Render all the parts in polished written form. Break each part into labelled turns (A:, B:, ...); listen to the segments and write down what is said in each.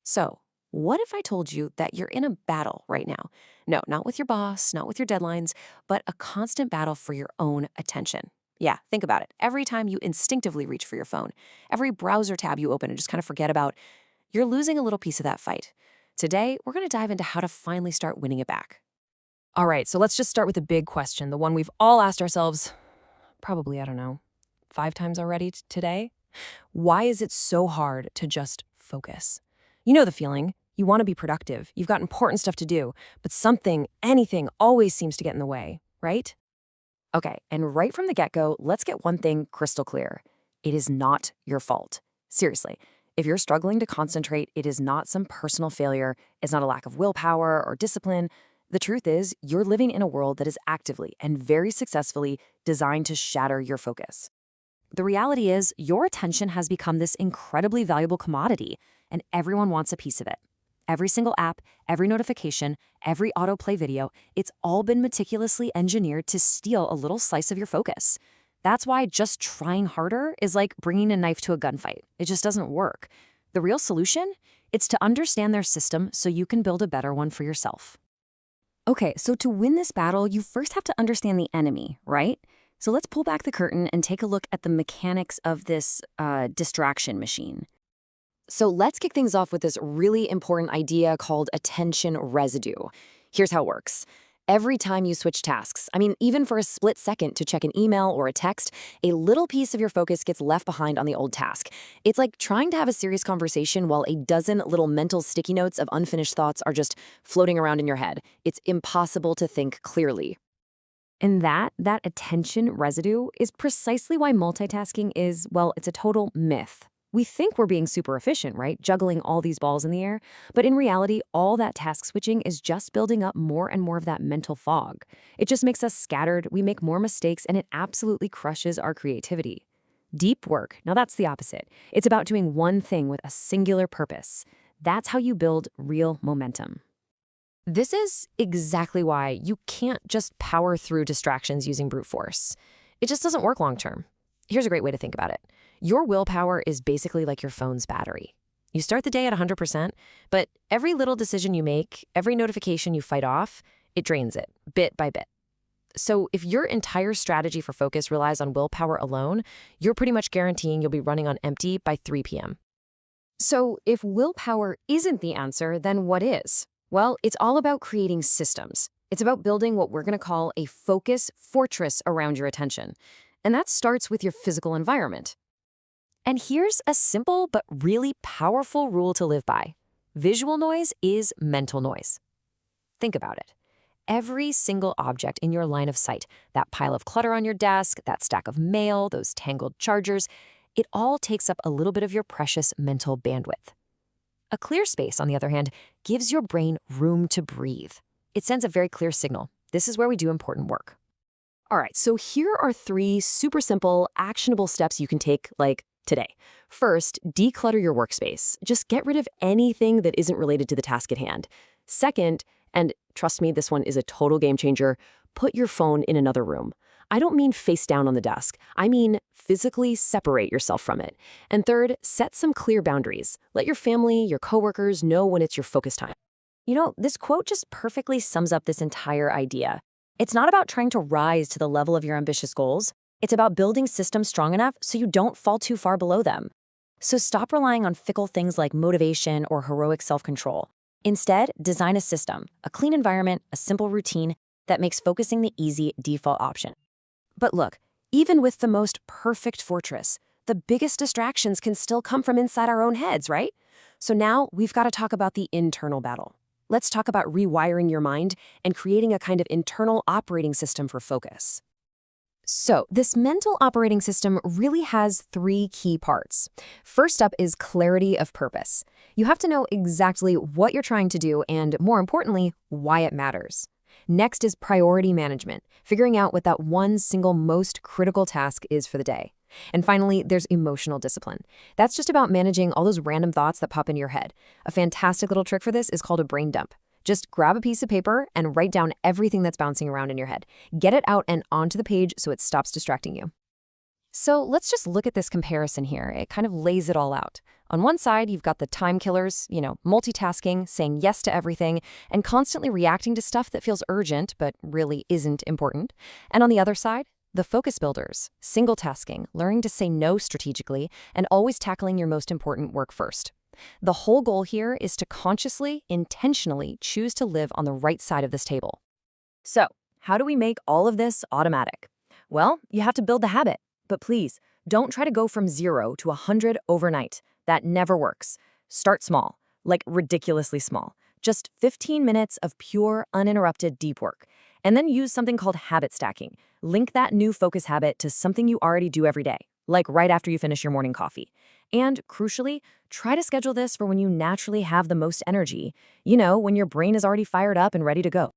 A: So, what if I told you that you're in a battle right now? No, not with your boss, not with your deadlines, but a constant battle for your own attention. Yeah, think about it. Every time you instinctively reach for your phone, every browser tab you open and just kind of forget about, you're losing a little piece of that fight. Today, we're going to dive into how to finally start winning it back.
B: All right, so let's just start with the big question, the one we've all asked ourselves, probably, I don't know, 5 times already today. Why is it so hard to just focus? You know the feeling. You want to be productive. You've got important stuff to do, but something, anything, always seems to get in the way, right?
A: Okay, and right from the get go, let's get one thing crystal clear. It is not your fault. Seriously, if you're struggling to concentrate, it is not some personal failure, it's not a lack of willpower or discipline. The truth is, you're living in a world that is actively and very successfully designed to shatter your focus. The reality is, your attention has become this incredibly valuable commodity, and everyone wants a piece of it. Every single app, every notification, every autoplay video, it's all been meticulously engineered to steal a little slice of your focus. That's why just trying harder is like bringing a knife to a gunfight. It just doesn't work. The real solution? It's to understand their system so you can build a better one for yourself. Okay, so to win this battle, you first have to understand the enemy, right? So let's pull back the curtain and take a look at the mechanics of this distraction machine. So let's kick things off with this really important idea called attention residue. Here's how it works. Every time you switch tasks, even for a split second to check an email or a text, a little piece of your focus gets left behind on the old task. It's like trying to have a serious conversation while a dozen little mental sticky notes of unfinished thoughts are just floating around in your head. It's impossible to think clearly. And that attention residue is precisely why multitasking is, well, it's a total myth. We think we're being super efficient, right? Juggling all these balls in the air. But in reality, all that task switching is just building up more and more of that mental fog. It just makes us scattered, we make more mistakes, and it absolutely crushes our creativity. Deep work, now that's the opposite. It's about doing one thing with a singular purpose. That's how you build real momentum. This is exactly why you can't just power through distractions using brute force. It just doesn't work long term. Here's a great way to think about it. Your willpower is basically like your phone's battery. You start the day at 100%, but every little decision you make, every notification you fight off, it drains it, bit by bit. So if your entire strategy for focus relies on willpower alone, you're pretty much guaranteeing you'll be running on empty by 3 p.m. So if willpower isn't the answer, then what is? Well, it's all about creating systems. It's about building what we're going to call a focus fortress around your attention. And that starts with your physical environment. And here's a simple but really powerful rule to live by. Visual noise is mental noise. Think about it. Every single object in your line of sight, that pile of clutter on your desk, that stack of mail, those tangled chargers, it all takes up a little bit of your precious mental bandwidth. A clear space, on the other hand, gives your brain room to breathe. It sends a very clear signal. This is where we do important work. All right, so here are 3 super simple, actionable steps you can take, like today. First, declutter your workspace. Just get rid of anything that isn't related to the task at hand. Second, and trust me, this one is a total game changer, put your phone in another room. I don't mean face down on the desk. I mean physically separate yourself from it. And third, set some clear boundaries. Let your family, your coworkers know when it's your focus time. You know, this quote just perfectly sums up this entire idea. It's not about trying to rise to the level of your ambitious goals. It's about building systems strong enough so you don't fall too far below them. So stop relying on fickle things like motivation or heroic self-control. Instead, design a system, a clean environment, a simple routine that makes focusing the easy default option. But look, even with the most perfect fortress, the biggest distractions can still come from inside our own heads, right? So now we've got to talk about the internal battle. Let's talk about rewiring your mind and creating a kind of internal operating system for focus. So this mental operating system really has 3 key parts. First up is clarity of purpose. You have to know exactly what you're trying to do and, more importantly, why it matters. Next is priority management, figuring out what that one single most critical task is for the day. And finally, there's emotional discipline. That's just about managing all those random thoughts that pop into your head. A fantastic little trick for this is called a brain dump. Just grab a piece of paper and write down everything that's bouncing around in your head. Get it out and onto the page so it stops distracting you. So let's just look at this comparison here. It kind of lays it all out. On one side, you've got the time killers, multitasking, saying yes to everything, and constantly reacting to stuff that feels urgent but really isn't important. And on the other side, the focus builders, single tasking, learning to say no strategically, and always tackling your most important work first. The whole goal here is to consciously, intentionally choose to live on the right side of this table. So, how do we make all of this automatic? Well, you have to build the habit. But please, don't try to go from 0 to 100 overnight. That never works. Start small, like ridiculously small. Just 15 minutes of pure, uninterrupted deep work. And then use something called habit stacking. Link that new focus habit to something you already do every day, like right after you finish your morning coffee. And crucially, try to schedule this for when you naturally have the most energy, when your brain is already fired up and ready to go.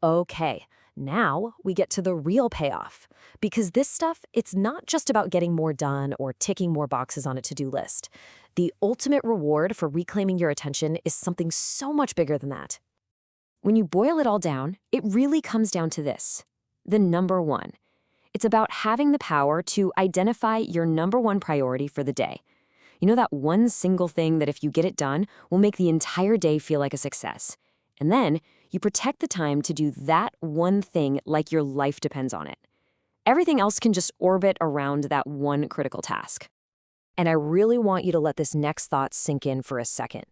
A: Okay, now we get to the real payoff. Because this stuff, it's not just about getting more done or ticking more boxes on a to-do list. The ultimate reward for reclaiming your attention is something so much bigger than that. When you boil it all down, it really comes down to this. The number one. It's about having the power to identify your number one priority for the day. That one single thing that if you get it done will make the entire day feel like a success. And then you protect the time to do that one thing like your life depends on it. Everything else can just orbit around that one critical task. And I really want you to let this next thought sink in for a second.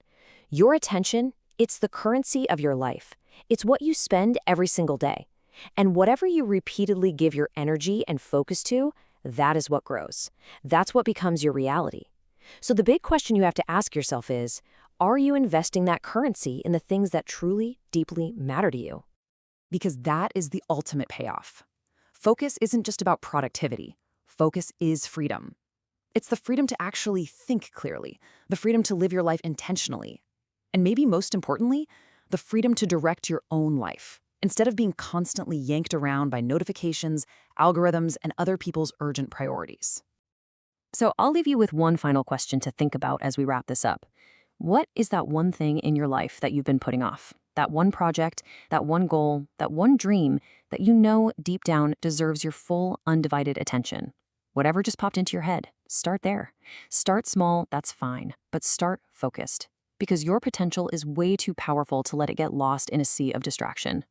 A: Your attention, it's the currency of your life. It's what you spend every single day. And whatever you repeatedly give your energy and focus to, that is what grows. That's what becomes your reality. So the big question you have to ask yourself is, are you investing that currency in the things that truly, deeply matter to you?
C: Because that is the ultimate payoff. Focus isn't just about productivity. Focus is freedom. It's the freedom to actually think clearly, the freedom to live your life intentionally, and maybe most importantly, the freedom to direct your own life, instead of being constantly yanked around by notifications, algorithms, and other people's urgent priorities.
A: So I'll leave you with one final question to think about as we wrap this up. What is that one thing in your life that you've been putting off? That one project, that one goal, that one dream that you know deep down deserves your full, undivided attention. Whatever just popped into your head, start there. Start small, that's fine, but start focused. Because your potential is way too powerful to let it get lost in a sea of distraction.